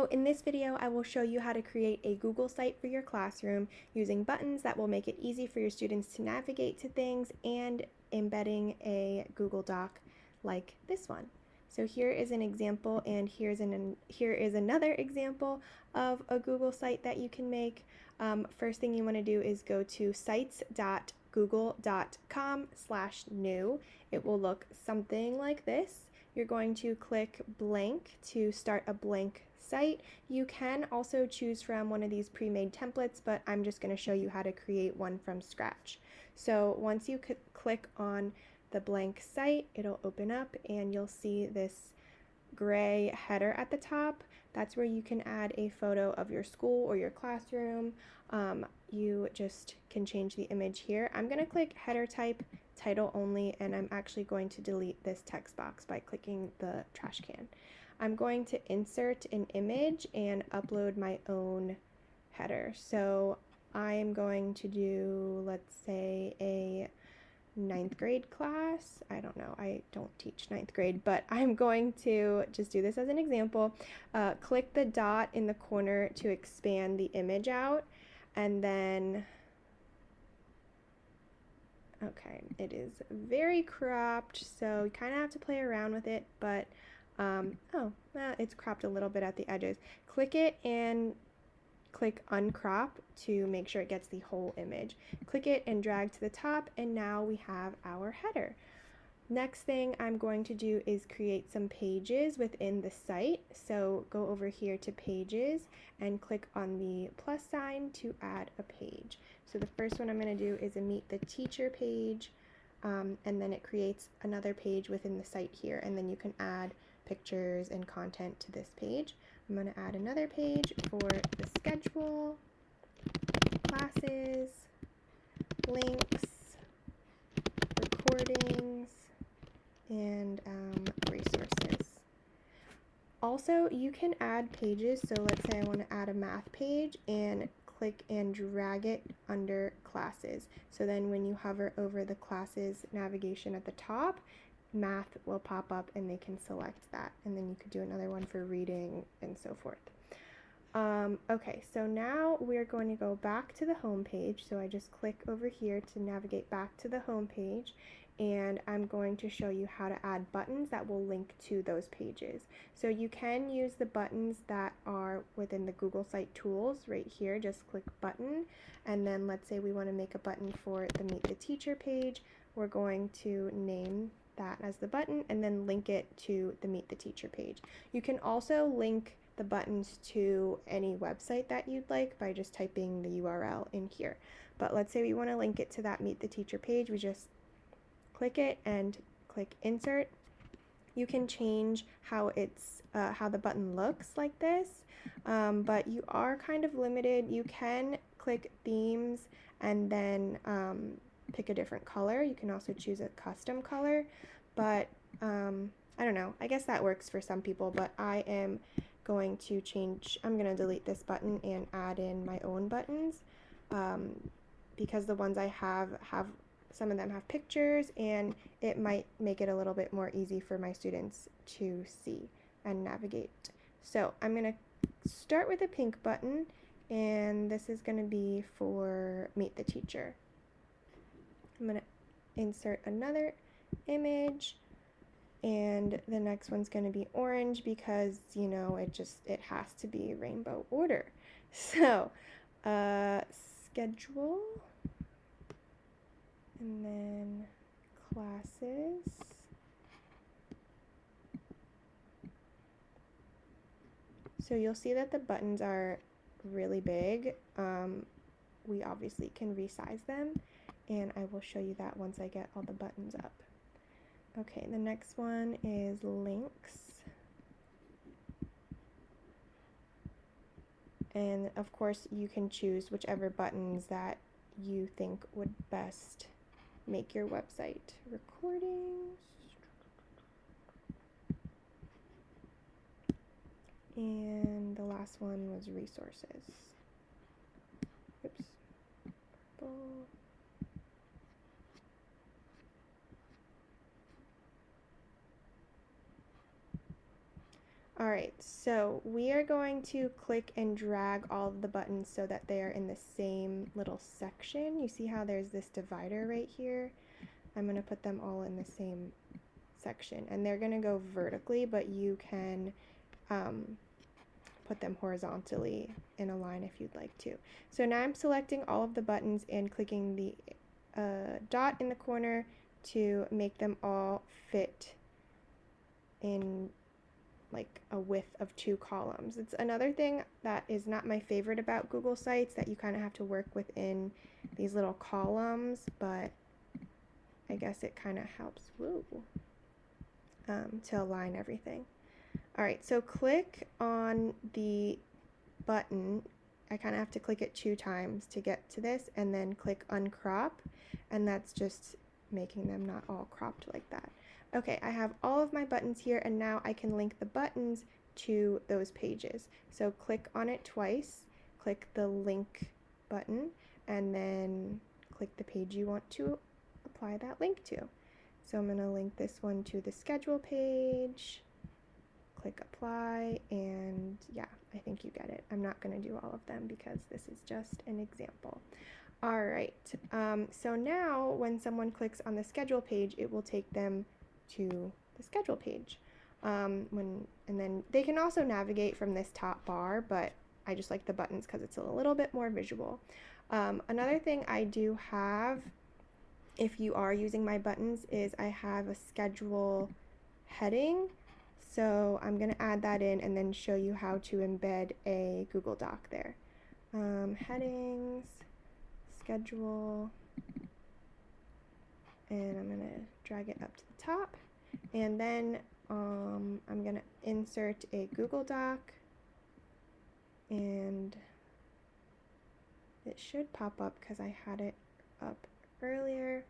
So in this video, I will show you how to create a Google site for your classroom using buttons that will make it easy for your students to navigate to things and embedding a Google Doc like this one. So here is an example, and here is another example of a Google site that you can make. First thing you want to do is go to sites.google.com/new. It will look something like this. You're going to click blank to start a blank site. You can also choose from one of these pre-made templates, but I'm just going to show you how to create one from scratch. So once you click on the blank site, it'll open up and you'll see this gray header at the top. That's where you can add a photo of your school or your classroom. You just can change the image here. I'm going to click header type title only, and I'm actually going to delete this text box by clicking the trash can. I'm going to insert an image and upload my own header. So I'm going to do, let's say, a 9th grade class. I don't know, I don't teach 9th grade, but I'm going to just do this as an example. Click the dot in the corner to expand the image out, and then okay, it is very cropped, so you kind of have to play around with it, but it's cropped a little bit at the edges. Click it and click uncrop to make sure it gets the whole image. Click it and drag to the top, and now we have our header. Next thing I'm going to do is create some pages within the site. So go over here to pages and click on the plus sign to add a page. So the first one I'm going to do is a meet the teacher page, and then it creates another page within the site here, and then you can add pictures and content to this page. I'm going to add another page for the schedule, classes, links, recordings, and resources. Also, you can add pages. So let's say I want to add a math page, and click and drag it under classes. So then when you hover over the classes navigation at the top, math will pop up and they can select that, and then you could do another one for reading and so forth. Okay, so now we're going to go back to the home page. So I just click over here to navigate back to the home page, and I'm going to show you how to add buttons that will link to those pages. So you can use the buttons that are within the Google Site tools right here. Just click button, and then let's say we want to make a button for the Meet the Teacher page. We're going to name that as the button and then link it to the Meet the Teacher page. You can also link the buttons to any website that you'd like by just typing the URL in here. But let's say we want to link it to that Meet the Teacher page. We just click it and click insert. You can change how the button looks like this, but you are kind of limited. You can click themes and then pick a different color. You can also choose a custom color, but I don't know, I guess that works for some people, but I am going to I'm going to delete this button and add in my own buttons, because the ones I have some of them have pictures, and it might make it a little bit more easy for my students to see and navigate. So I'm going to start with a pink button, and this is going to be for Meet the Teacher. I'm going to insert another image, and the next one's going to be orange because, you know, it has to be rainbow order. So schedule, and then classes, so you'll see that the buttons are really big. We obviously can resize them, and I will show you that once I get all the buttons up. Okay, the next one is links. And of course, you can choose whichever buttons that you think would best make your website. Recordings. And the last one was resources. Oops. Purple. Alright, so we are going to click and drag all of the buttons so that they are in the same little section. You see how there's this divider right here? I'm going to put them all in the same section, and they're going to go vertically, but you can put them horizontally in a line if you'd like to. So now I'm selecting all of the buttons and clicking the dot in the corner to make them all fit in like a width of 2 columns. It's another thing that is not my favorite about Google Sites, that you kind of have to work within these little columns, but I guess it kind of helps to align everything. Alright, so click on the button. I kind of have to click it 2 times to get to this, and then click uncrop, and that's just making them not all cropped like that. Okay, I have all of my buttons here, and now I can link the buttons to those pages. So click on it twice, click the link button, and then click the page you want to apply that link to. So I'm going to link this one to the schedule page, click apply, and yeah, I think you get it. I'm not going to do all of them because this is just an example. Alright, so now when someone clicks on the schedule page, it will take them to the schedule page. And then they can also navigate from this top bar, but I just like the buttons because it's a little bit more visual. Another thing I do have, if you are using my buttons, is I have a schedule heading. So I'm going to add that in and then show you how to embed a Google Doc there. Headings, schedule, and I'm going to drag it up to the top, and then I'm going to insert a Google Doc, and it should pop up because I had it up earlier.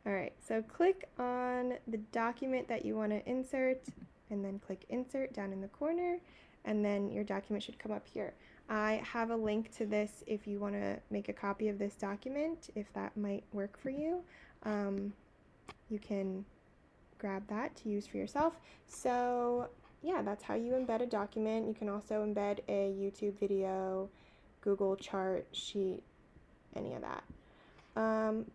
Alright, so click on the document that you want to insert, and then click insert down in the corner, and then your document should come up here. I have a link to this if you want to make a copy of this document, if that might work for you. You can grab that to use for yourself. So yeah, that's how you embed a document. You can also embed a YouTube video, Google chart, sheet, any of that.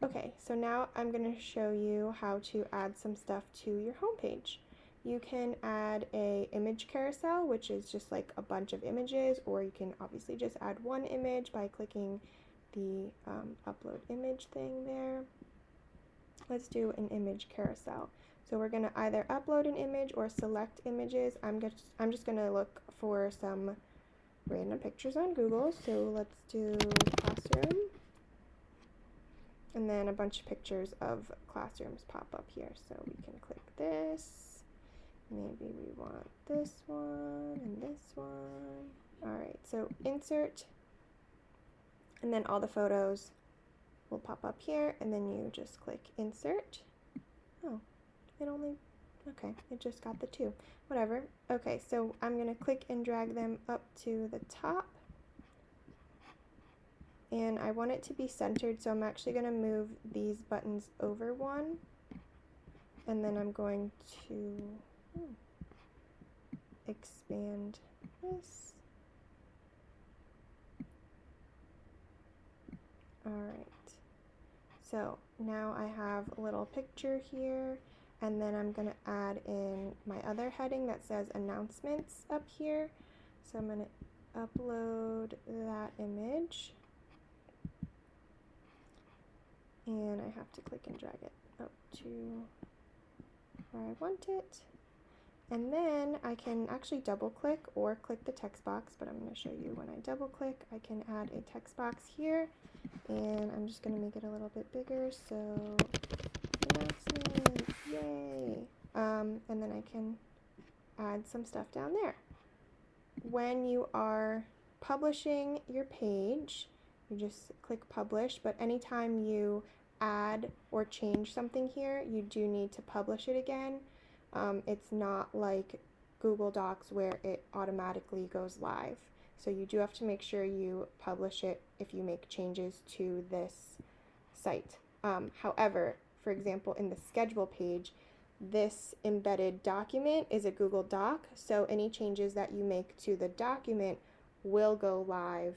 Okay, so now I'm going to show you how to add some stuff to your homepage. You can add a image carousel, which is just like a bunch of images, or you can obviously just add one image by clicking the upload image thing there. Let's do an image carousel. So we're going to either upload an image or select images. I'm just going to look for some random pictures on Google. So let's do classroom. And then a bunch of pictures of classrooms pop up here. So we can click this. Maybe we want this one and this one. Alright, so insert, and then all the photos will pop up here, and then you just click insert. Oh, okay, it just got the 2. Whatever. Okay, so I'm going to click and drag them up to the top. And I want it to be centered, so I'm actually going to move these buttons over one. And then I'm going to expand this. Alright, so now I have a little picture here, and then I'm going to add in my other heading that says announcements up here. So I'm going to upload that image, and I have to click and drag it up to where I want it. And then I can actually double click or click the text box, but I'm going to show you when I double click, I can add a text box here, and I'm just going to make it a little bit bigger, so announcements, yay! And then I can add some stuff down there. When you are publishing your page, you just click publish, but anytime you add or change something here, you do need to publish it again. It's not like Google Docs where it automatically goes live. So you do have to make sure you publish it if you make changes to this site. However, for example, in the schedule page, this embedded document is a Google Doc, so any changes that you make to the document will go live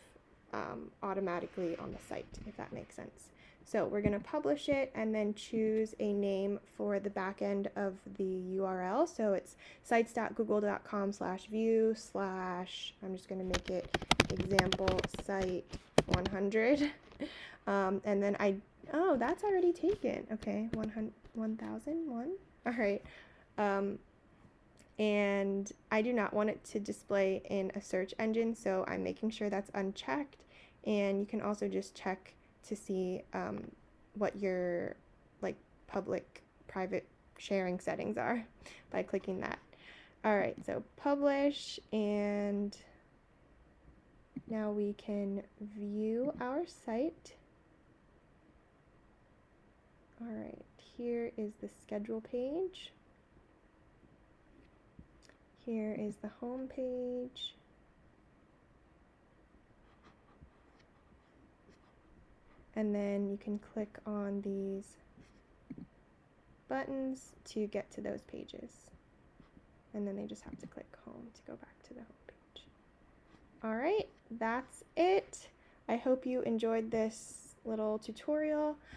automatically on the site, if that makes sense. So we're going to publish it and then choose a name for the back end of the URL. So it's sites.google.com/view/ I'm just going to make it example site 100. And then oh, that's already taken. Okay, 1001. All right. And I do not want it to display in a search engine, so I'm making sure that's unchecked. And you can also just check to see what your like public private sharing settings are by clicking that. All right, so publish, and now we can view our site. All right, here is the schedule page. Here is the home page. And then you can click on these buttons to get to those pages. And then they just have to click home to go back to the home page. All right, that's it. I hope you enjoyed this little tutorial.